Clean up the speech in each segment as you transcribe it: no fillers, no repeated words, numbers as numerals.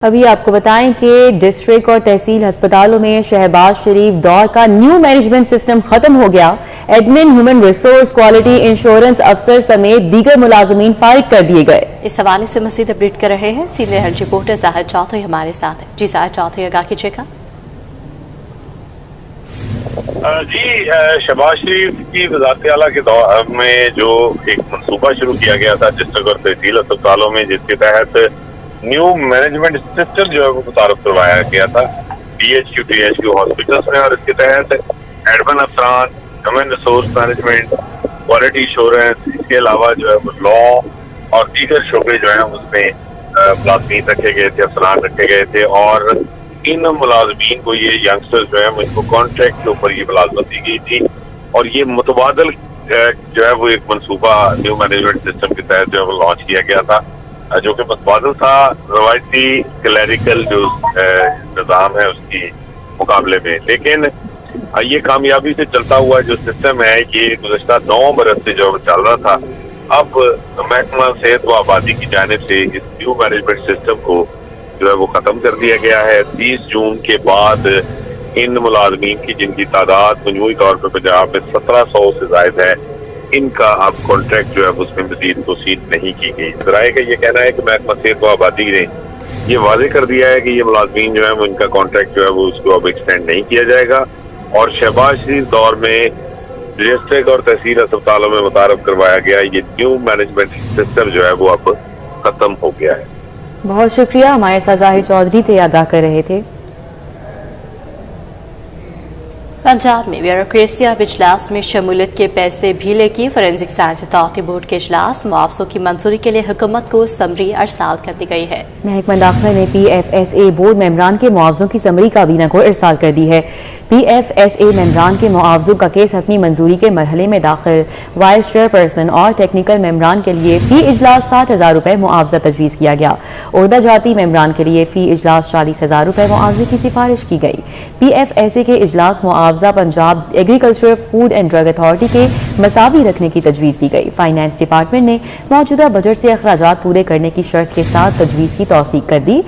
अभी आपको बताएं कि डिस्ट्रिक्ट और तहसील अस्पतालों में शहबाज शरीफ दौर का न्यू मैनेजमेंट सिस्टम खत्म हो गया। Admin, human resource, quality insurance अफसर समेत दीगर मुलाजमीन फारिग कर दिए गए। इस हवाले से मजीद अपडेट कर रहे हैं senior health reporter Zahid Chaudhary हमारे साथ है। जी जाहिद चौधरी, आगाह कीजिएगा। जी, शहबाज शरीफ की वज़ारत आला के दौर में जो एक मनसूबा शुरू किया गया था डिस्ट्रिक्ट और तहसील अस्पतालों में, जिसके तहत न्यू मैनेजमेंट सिस्टम जो है वो मुतारफ करवाया गया था PHQ THQ हॉस्पिटल्स में, और इसके तहत एडमिन अफसरान, human resource management, quality insurance, इसके अलावा जो है वो लॉ और दीगर शोबे जो है उसमें मुलाजमीन रखे गए थे, अफसरान रखे गए थे। और इन मुलाजमीन को, ये यंगस्टर्स जो है इनको कॉन्ट्रैक्ट के ऊपर ये मुलाजमत दी गई थी, और ये मुतबादल जो है वो एक मनसूबा न्यू मैनेजमेंट सिस्टम के तहत जो है वो लॉन्च किया गया था, जो कि मुतबादल था रवायती क्लैरिकल जो निज़ाम है उसकी मुकाबले में। लेकिन ये कामयाबी से चलता हुआ जो सिस्टम है ये गुज़श्ता 9 बरस से जो चल रहा था, अब महकमा सेहत व आबादी की जानिब से इस न्यू मैनेजमेंट सिस्टम को जो है वो खत्म कर दिया गया है। 30 जून के बाद इन मुलाजमीन की, जिनकी तादाद मजमूई तौर पर पंजाब में 1700 से ज्यादा है, इनका अब कॉन्ट्रैक्ट जो है उसमें मजीद तोसील नहीं की गई। ज़राए का ये कहना है कि महकमा सेहत व आबादी ने ये वाजे कर दिया है कि ये मुलाजमीन जो है वो इनका कॉन्ट्रैक्ट जो है वो उसको अब एक्सटेंड नहीं किया जाएगा, और शहबाज शरीफ दौर में डिस्ट्रिक्ट और तहसील अस्पतालों में मुतारफ करवाया गया ये न्यू मैनेजमेंट सिस्टम जो है वो अब खत्म हो गया है। बहुत शुक्रिया, हमारे साथ जाहिद चौधरी थे, आगाह कर रहे थे। पंजाब में ब्यूरोक्रेसी अब इजलास में शमूलियत के पैसे भी लेगी। फोरेंसिक साइंस अथॉरिटी बोर्ड के इजलास मुआवजों की मंजूरी के लिए हुकूमत को समरी अरसाल कर दी गई है। महकमा दाखिला ने PFSA बोर्ड मेंबरान के मुआवजों की समरी काबीना को इरसाल कर दी है। PFSA मेंबरान के मुआवजों का केस हतमी मंजूरी के मरहले में दाखिल। वाइस चेयरपर्सन और टेक्निकल मेंबरान के लिए फी इजलास 60,000 रुपए मुआवजा तजवीज़ किया गया। ओहदा जाती मेंबरान के लिए फी इजलास 40,000 रुपए मुआवजे की सिफारिश की गई। PFSA के इजलास मुआवजा Punjab agriculture, food and drug authority के मसावी रखने की तजवीज़ दी गई। फाइनेंस डिपार्टमेंट ने मौजूदा बजट से अखराजात पूरे करने की शर्त के साथ तजवीज़ की तौसीक कर दी।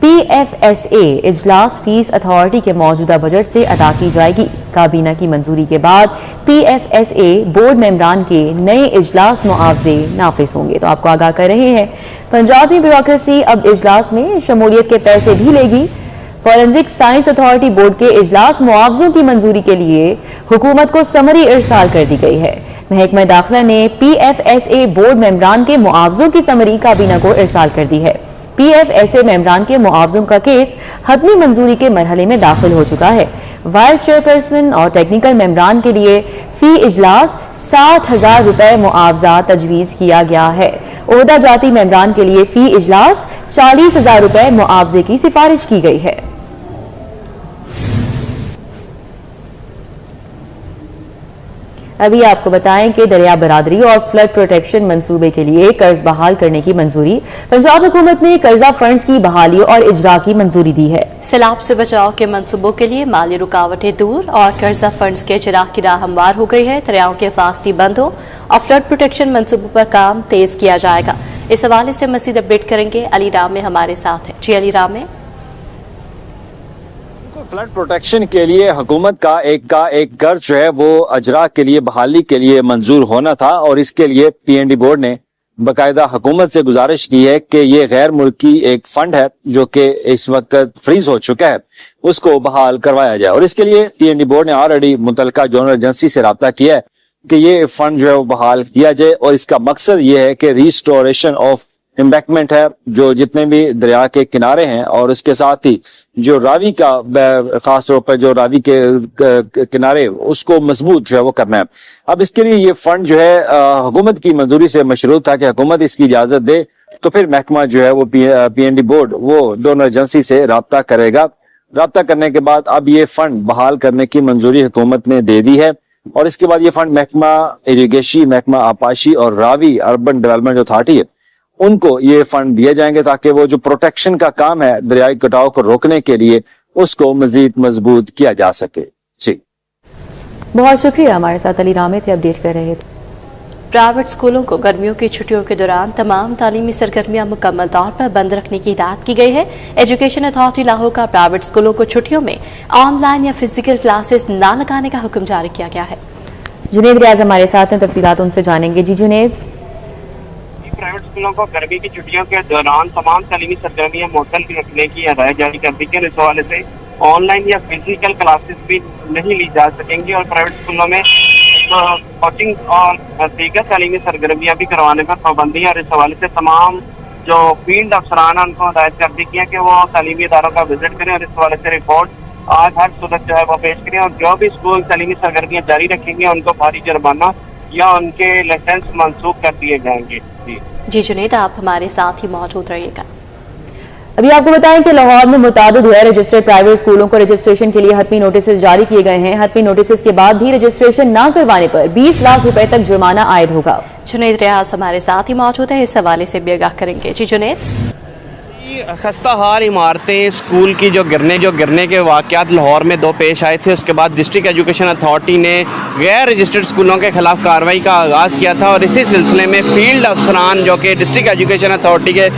PFSA इजलास फीस अथॉरिटी के मौजूदा बजट से अदा की जाएगी। काबीना की मंजूरी के बाद PFSA बोर्ड मेंबरान के नए इजलास मुआवजे नाफिज होंगे। तो आपको आगाह कर रहे हैं, पंजाब में ब्यूरोक्रेसी अब इजलास में शमूलियत के पैसे भी लेगी। फोरेंसिक साइंस अथॉरिटी बोर्ड के इजलास मुआवजों की मंजूरी के लिए हुकूमत को समरी इरसाल कर दी गई है। महकमा दाखिला ने PFSA बोर्ड मेंबरान के मुआवजों की समरी काबीना को इरसाल कर दी है। PFSA मेंबरान के मुआवजों का केस हतमी मंजूरी के मरहले में दाखिल हो चुका है। वाइस चेयरपर्सन और टेक्निकल मेंबरान के लिए फी इजलास 60,000 रुपए मुआवजा तजवीज़ किया गया है। ओहदा जाती मेंबरान के लिए फी इजलास 40,000 रुपए मुआवजे की सिफारिश की गई है। अभी आपको बताएं कि दरिया बरादरी और फ्लड प्रोटेक्शन मंसूबे के लिए कर्ज बहाल करने की मंजूरी। पंजाब हुकूमत ने कर्जा फंड्स की बहाली और इजरा की मंजूरी दी है। सैलाब से बचाव के मंसूबों के लिए माली रुकावटें दूर और कर्जा फंड्स के इजरा की राह हमवार हो गई है। दरियाओं के फास्ती बंद हो और फ्लड प्रोटेक्शन मंसूबों पर काम तेज किया जाएगा। इस हवाले से मजीद अपडेट करेंगे अली राम हमारे साथ है। जी अली राम। फ्लड प्रोटेक्शन के लिए हुकूमत का एक कर्ज जो है वो अजरा के लिए बहाली के लिए मंजूर होना था, और इसके लिए PND बोर्ड ने बाकायदा हुकूमत से गुजारिश की है कि ये गैर मुल्की एक फंड है जो कि इस वक्त फ्रीज हो चुका है, उसको बहाल करवाया जाए। और इसके लिए PND बोर्ड ने ऑलरेडी मुतलका जोनल एजेंसी से रब्ता किया है कि ये फंड जो है वो बहाल किया जाए, और इसका मकसद ये है कि रिस्टोरेशन ऑफ एम्बैंकमेंट है जो जितने भी दरिया के किनारे हैं, और उसके साथ ही जो रावी का खास तौर पर जो रावी के किनारे उसको मजबूत जो है वो करना है। अब इसके लिए ये फंड जो है हुकूमत की मंजूरी से मशरूत था कि हुकूमत इसकी इजाजत दे, तो फिर महकमा जो है वो PND बोर्ड वो डोनर एजेंसी से रब्ता करेगा। रब्ता करने के बाद अब ये फंड बहाल करने की मंजूरी हुकूमत ने दे दी है, और इसके बाद ये फंड महकमा इरिगेशन, महकमा आपाशी और रावी अर्बन डेवलपमेंट अथॉरिटी है, उनको ये फंड दिए जाएंगे ताकि वो जो प्रोटेक्शन का काम है दरियाई कटाव को रोकने के लिए उसको मजीद मजबूत किया जा सके। जी बहुत शुक्रिया, हमारे साथ अली रामे थे, अपडेट कर रहे थे। प्राइवेट स्कूलों को गर्मियों की छुट्टियों के दौरान तमाम तालीमी सरगर्मियां मुकम्मल तौर पर बंद रखने की हिदायत की गई है। एजुकेशन अथॉरिटी लाहौर का प्राइवेट स्कूलों को छुट्टियों में ऑनलाइन या फिजिकल क्लासेस न लगाने का हुक्म जारी किया गया है। जुनेद रियाज हमारे साथ हैं, तफसीलात उनसे जानेंगे। जी जुनेद। प्राइवेट स्कूलों को गर्मी की छुट्टियों के दौरान तमाम तालीमी सरगर्मियां मुअत्तल रखने की हिदायत जारी कर दी है। इस हवाले से ऑनलाइन या फिजिकल क्लासेस भी नहीं ली जा सकेंगी और प्राइवेट स्कूलों में कोचिंग और दीगर तालीमी सरगर्मियां भी करवाने पर पाबंदी है। और इस हवाले से तमाम जो फील्ड अफसरान है उनको हिदायत कर दी है कि वो तालीमी इदारों का विजिट करें और इस हवाले से रिपोर्ट आज हर सूरत जो है वो पेश करें। और जो भी स्कूल तालीमी सरगर्मियां जारी रखेंगे उनको भारी जुर्माना या उनके लाइसेंस मंसूख कर दिए जाएंगे। जी जुनेद, आप हमारे साथ ही मौजूद रहिएगा। अभी आपको बताएं कि लाहौर में मुताबिद गैर रजिस्टर्ड प्राइवेट स्कूलों को रजिस्ट्रेशन के लिए हतमी नोटिस जारी किए गए हैं। हतमी नोटिस के बाद भी रजिस्ट्रेशन न करवाने पर 20 लाख रुपए तक जुर्माना आयद होगा। जुनेद रियाज हमारे साथ ही मौजूद है, इस हवाले से भी आगाह करेंगे। जी जुनेद। खस्ता हाल इमारतें स्कूल की जो गिरने के वाक़यात लाहौर में 2 पेश आए थे। उसके बाद डिस्ट्रिक्ट एजुकेशन अथॉरिटी ने गैर रजिस्टर्ड स्कूलों के खिलाफ कार्रवाई का आगाज़ किया था और इसी सिलसिले में फील्ड अफसरान जो कि डिस्ट्रिक्ट एजुकेशन अथॉरिटी के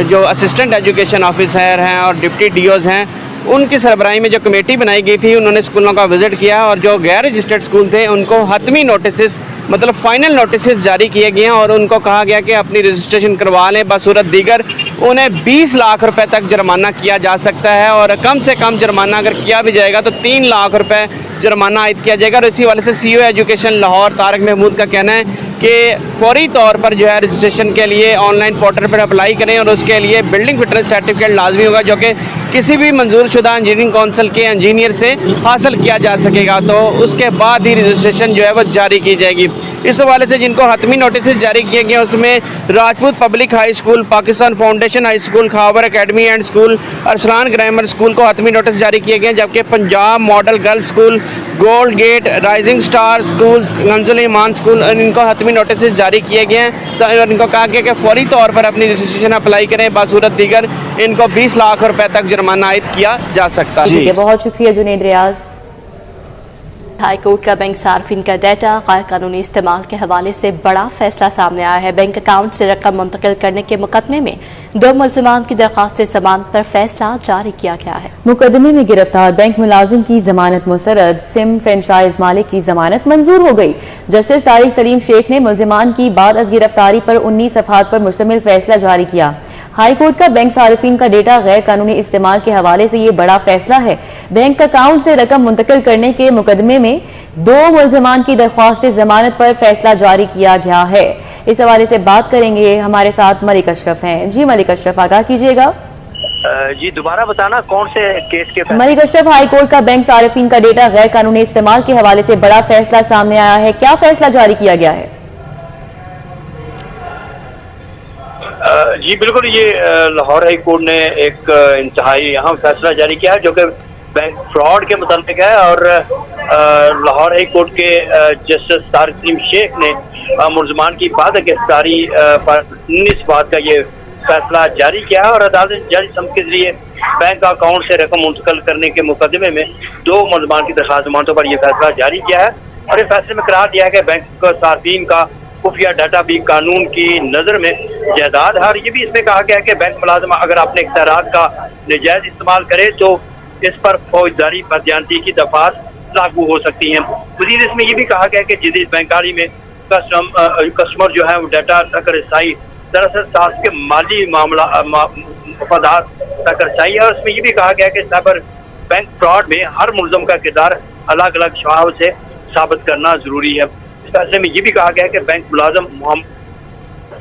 जो असिस्टेंट एजुकेशन ऑफिसर हैं और डिप्टी डीओज हैं, उनकी सरबराही में जो कमेटी बनाई गई थी उन्होंने स्कूलों का विजिट किया और जो गैर रजिस्टर्ड स्कूल थे उनको हतमी नोटिस मतलब फाइनल नोटिस जारी किए गए हैं और उनको कहा गया कि अपनी रजिस्ट्रेशन करवा लें। बसूरत दीगर उन्हें 20 लाख रुपए तक जुर्माना किया जा सकता है और कम से कम जुर्माना अगर किया भी जाएगा तो 3 लाख रुपए जुर्माना आयद किया जाएगा। और इसी वाले से CEO एजुकेशन लाहौर तारक महमूद का कहना है कि फौरी तौर पर जो है रजिस्ट्रेशन के लिए ऑनलाइन पोर्टल पर अप्लाई करें और उसके लिए बिल्डिंग फिटनेस सर्टिफिकेट लाजमी होगा जो कि किसी भी मंजूर शुदा इंजीनियरिंग काउंसिल के इंजीनियर से हासिल किया जा सकेगा। तो उसके बाद ही रजिस्ट्रेशन जो है वो जारी की जाएगी। इस हवाले से जिनको हतमी नोटिस जारी किए गए उसमें Rajput public high school, Pakistan foundation high school, Khawar academy and school, Arsalan grammar school को हतमी नोटिस जारी किए गए, जबकि Punjab model girls school, gold gate, rising star schools, Kanzul Iman school, इनको हतमी नोटिस जारी किए गए हैं। तो इनको कहा गया कि फौरी तौर पर अपनी रजिस्ट्रेशन अप्लाई करें, बासूरत दीगर इनको 20 लाख रुपए तक जुर्माना आयद किया जा सकता है। बहुत शुक्रिया जुनेद रियाज। हाई कोर्ट का बैंक सार्फिन का डाटा गैर कानूनी इस्तेमाल के हवाले से बड़ा फैसला सामने आया है। बैंक अकाउंट से रकम मुंतकिल करने के मुकदमे में 2 मुलजमान की दरख्वास्त जमानत पर फैसला जारी किया गया है। मुकदमे में गिरफ्तार बैंक मुलाजिम की जमानत मुसरद, सिम फ्रेंचाइज मालिक की जमानत मंजूर हो गई। जस्टिस तारिक सलीम शेख ने मुलजिमान की बाद अज गिरफ्तारी पर 19 सफ़हात पर मुश्तमिल फैसला जारी किया। हाई कोर्ट का बैंक सारिफिन का डेटा गैर कानूनी इस्तेमाल के हवाले से ये बड़ा फैसला है। बैंक अकाउंट से रकम मुंतकिल करने के मुकदमे में 2 मुलजमान की दरख्वास्त जमानत पर फैसला जारी किया गया है। इस हवाले से बात करेंगे, हमारे साथ मलिक अशरफ हैं। जी मलिक अशरफ, आगाह कीजिएगा। जी दोबारा बताना कौन से केस के। मलिक अशरफ, हाई कोर्ट का बैंक सारिफिन का डेटा गैर कानूनी इस्तेमाल के हवाले से बड़ा फैसला सामने आया है, क्या फैसला जारी किया गया है? जी बिल्कुल, ये लाहौर हाई कोर्ट ने एक इंतहाई अहम फैसला जारी किया है जो कि बैंक फ्रॉड के मुताबिक है। और लाहौर हाई कोर्ट के जस्टिस तारिक सलीम शेख ने मुलजमान की बाद गिरफ्तारी पर 19 बात का ये फैसला जारी किया है और अदालत जारी समझ के जरिए बैंक अकाउंट से रकम मुंतकिल करने के मुकदमे में 2 मुलजमान की दरख्वास्त जमानतों पर यह फैसला जारी किया है। और इस फैसले में करार दिया है कि बैंक सार्फिन का खुफिया डाटा भी कानून की नज़र में जायदाद है। और ये भी इसमें कहा गया है कि बैंक मुलाजिम अगर अपने इख्तियारात का नाजायज इस्तेमाल करे तो इस पर फौजदारी बदयांती की दफात लागू हो सकती हैं। मज़ीद इसमें यह भी कहा गया है कि जदीद बैंकारी में कस्टमर जो है वो डाटा तक रसाई दरअसल सास के माली मामला मफादात तक रसाई है। और इसमें यह भी कहा गया है कि साइबर बैंक फ्रॉड में हर मुलजम का किरदार अलग अलग शवाब से साबित करना जरूरी है। इस फैसले में यह भी कहा गया है कि बैंक मुलाजिम मोहम्मद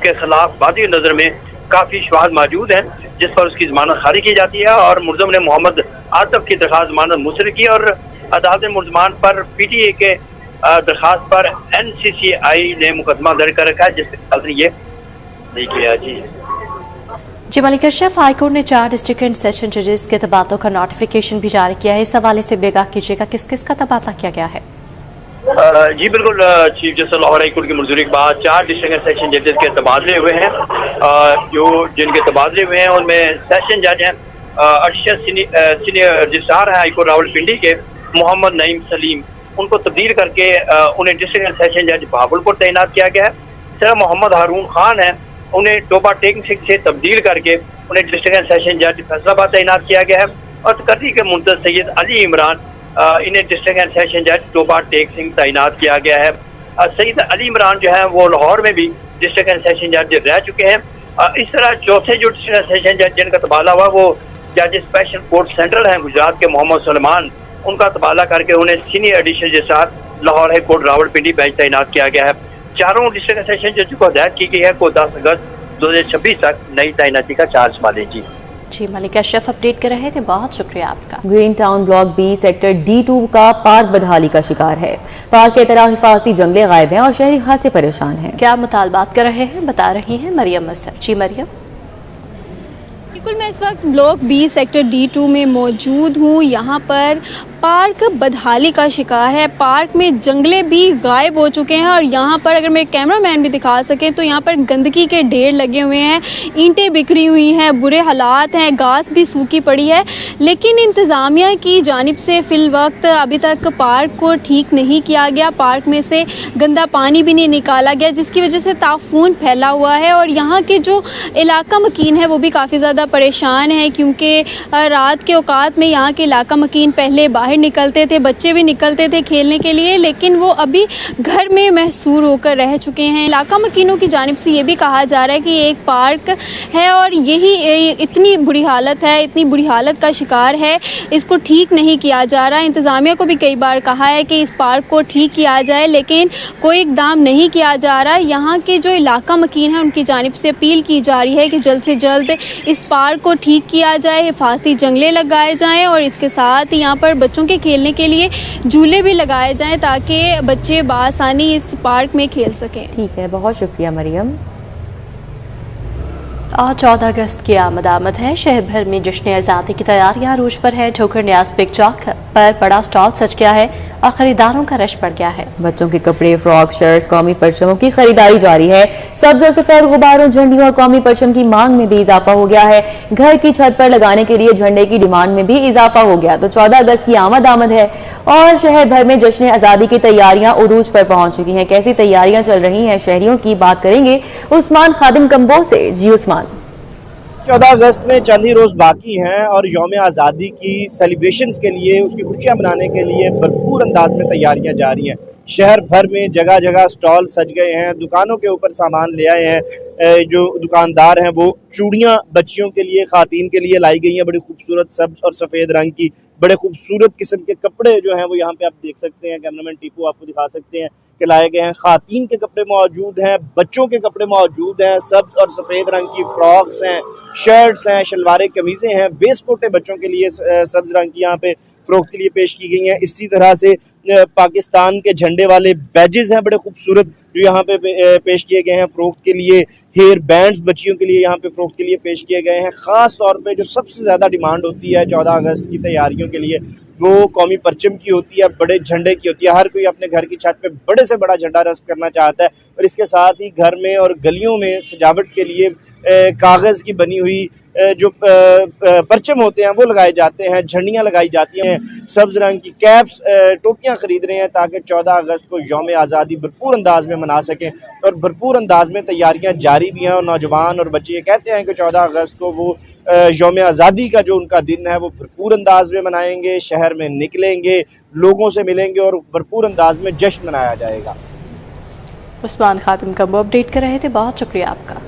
के खिलाफ वादी नजर में काफी शवाहद मौजूद हैं जिस पर उसकी जमानत खारिज की जाती है। और मुलजम ने मोहम्मद आतिफ की दरख्वास्त जमानत मुसर की और अदालत ने मुलजमान पर PTA के दरख्वास्त पर NCCI ने मुकदमा दर्ज कर रखा है जिससे अदालत ने ये नहीं किया। जी मलिक अशरफ, हाईकोर्ट ने 4 डिस्ट्रिक्ट एंड सेशन जजेस के तबादलों का नोटिफिकेशन भी जारी किया है। इस हवाले से बेगा कीजिएगा, किस किस का तबादला किया गया है? जी बिल्कुल, chief justice Lahore high court की मंजूरी के बाद 4 डिस्ट्रिक्ट एंड सेशन जजेस के तबादले हुए हैं। जो जिनके तबादले हुए हैं उनमें सेशन जज हैं एडिशनल सीनियर रजिस्ट्रार हैं हाई कोर्ट रावलपिंडी के मोहम्मद नईम सलीम, उनको तब्दील करके उन्हें डिस्ट्रिक्ट एंड सेशन जज बहावलपुर तैनात किया गया है। तरह मोहम्मद हारून खान है, उन्हें टोबा टेक सिंह से तब्दील करके उन्हें डिस्ट्रिक्ट एंड सेशन जज फैसलाबाद तैनात किया गया है। और तकर्री के मुंतज़र सैयद अली इमरान इन्हें डिस्ट्रिक्ट एंड सेशन जज टोबा टेक सिंह तैनात किया गया है। सैयद अली इमरान जो है वो लाहौर में भी डिस्ट्रिक्ट एंड सेशन जज रह चुके हैं। इस तरह चौथे जो डिस्ट्रिक्ट एंड सेशन जज जिनका तबादला हुआ वो जज स्पेशल कोर्ट सेंट्रल हैं गुजरात के मोहम्मद सलमान, उनका तबादला करके उन्हें सीनियर एडिशनल के साथ Lahore high court Rawalpindi bench तैनात किया गया है। चारों डिस्ट्रिक्ट सेशन जज को हिदायत की गई है को 10 अगस्त 2026 तक नई तैनाती का चार्ज संभालें। जी मलिका शेफ अपडेट कर रहे थे, बहुत शुक्रिया आपका। Green Town block B sector D2 का पार्क बदहाली का शिकार है। पार्क के तरह हिफाजती जंगले गायब हैं और शहरी खासे परेशान हैं। क्या मुतालबात कर रहे हैं, बता रही हैं मरियम मस्तर। जी मरियम। बिल्कुल, मैं इस वक्त ब्लॉक बी सेक्टर D2 में मौजूद हूँ। यहाँ पर पार्क बदहाली का शिकार है। पार्क में जंगले भी गायब हो चुके हैं और यहाँ पर अगर मेरे कैमरामैन भी दिखा सके तो यहाँ पर गंदगी के ढेर लगे हुए हैं, ईंटें बिखरी हुई हैं, बुरे हालात हैं, घास भी सूखी पड़ी है। लेकिन इंतज़ामिया की जानिब से फ़िल वक्त अभी तक पार्क को ठीक नहीं किया गया। पार्क में से गंदा पानी भी नहीं निकाला गया, जिसकी वजह से ताफून फैला हुआ है। और यहाँ के जो इलाका मकीन है वो भी काफ़ी ज़्यादा परेशान है, क्योंकि रात के औकात में यहाँ के इलाका मकीन पहले बाहर निकलते थे, बच्चे भी निकलते थे खेलने के लिए, लेकिन वो अभी घर में महसूर होकर रह चुके हैं। इलाका मकीनों की जानिब से ये भी कहा जा रहा है कि एक पार्क है और यही इतनी बुरी हालत है, इतनी बुरी हालत का शिकार है, इसको ठीक नहीं किया जा रहा। इंतज़ामिया को भी कई बार कहा है कि इस पार्क को ठीक किया जाए, लेकिन कोई इकदाम नहीं किया जा रहा। यहाँ के जो इलाका मकीन है उनकी जानिब से अपील की जा रही है कि जल्द से जल्द इस पार्क को ठीक किया जाए, हिफाजती जंगले लगाए जाएँ और इसके साथ यहाँ पर बच्चों के खेलने के लिए झूले भी लगाए जाएं ताकि बच्चे बआसानी इस पार्क में खेल सकें। ठीक है, बहुत शुक्रिया मरियम। आज 14 अगस्त की आमद है। शहर भर में जश्न आज़ादी की तैयारियां अरूज पर है। ठोकर न्याज पिक चौक पर बड़ा स्टॉल सज गया है और खरीदारों का रश बढ़ गया है। बच्चों के कपड़े, फ्रॉक, शर्ट्स, कौमी परचमों की खरीदारी जारी है। सब्ज और सफेद गुब्बारों, झंडियों और कौमी परचम की मांग में भी इजाफा हो गया है। घर की छत पर लगाने के लिए झंडे की डिमांड में भी इजाफा हो गया। तो 14 अगस्त की आमद है और शहर भर में जश्न आज़ादी की तैयारियां उरूज पर पहुंच चुकी हैं। कैसी तैयारियां चल रही हैं शहरियों की, बात करेंगे उस्मान खादिम कंबो से। जी उस्मान। 14 अगस्त में चंद ही रोज़ बाकी हैं और यौम आज़ादी की सेलिब्रेशंस के लिए, उसकी खुशियां मनाने के लिए भरपूर अंदाज में तैयारियां जारी हैं। शहर भर में जगह जगह स्टॉल सज गए हैं, दुकानों के ऊपर सामान ले आए हैं। जो दुकानदार हैं वो चूड़ियां बच्चियों के लिए, खातीन के लिए लाई गई हैं, बड़ी खूबसूरत सब्ज और सफ़ेद रंग की। बड़े खूबसूरत किस्म के कपड़े जो हैं वो यहाँ पे आप देख सकते हैं, कैमरामैन टीपू आपको दिखा सकते हैं कि लाए गए हैं। खातीन के कपड़े मौजूद हैं, बच्चों के कपड़े मौजूद हैं, सब्ज और सफ़ेद रंग की फ्रॉक्स हैं, शर्ट्स हैं, शलवारें, कमीज़ें हैं, वेस्ट कोटें बच्चों के लिए सब्ज रंग की यहाँ पे फ़रोख्त के लिए पेश की गई हैं। इसी तरह से पाकिस्तान के झंडे वाले बैजेस हैं बड़े खूबसूरत जो यहाँ पे पेश किए गए हैं फ़रोख्त के लिए। हेयर बैंड्स बच्चियों के लिए यहाँ पे फ़रोख्त के लिए पेश किए गए हैं। ख़ास तौर पे जो सबसे ज़्यादा डिमांड होती है 14 अगस्त की तैयारियों के लिए वो कौमी परचम की होती है, बड़े झंडे की होती है। हर कोई अपने घर की छत पे बड़े से बड़ा झंडा रस्म करना चाहता है और इसके साथ ही घर में और गलियों में सजावट के लिए कागज़ की बनी हुई जो परचम होते हैं वो लगाए जाते हैं, झंडियाँ लगाई जाती हैं, सब्ज रंग की कैप्स, टोपियाँ खरीद रहे हैं ताकि 14 अगस्त को यौम आज़ादी भरपूर अंदाज में मना सकें। और भरपूर अंदाज में तैयारियाँ जारी भी हैं और नौजवान और बच्चे ये कहते हैं कि 14 अगस्त को वो यौम आज़ादी का जो उनका दिन है वो भरपूर अंदाज में मनाएंगे, शहर में निकलेंगे, लोगों से मिलेंगे और भरपूर अंदाज में जश्न मनाया जाएगा। उस्मान खादिम कंबो अपडेट कर रहे थे, बहुत शुक्रिया आपका।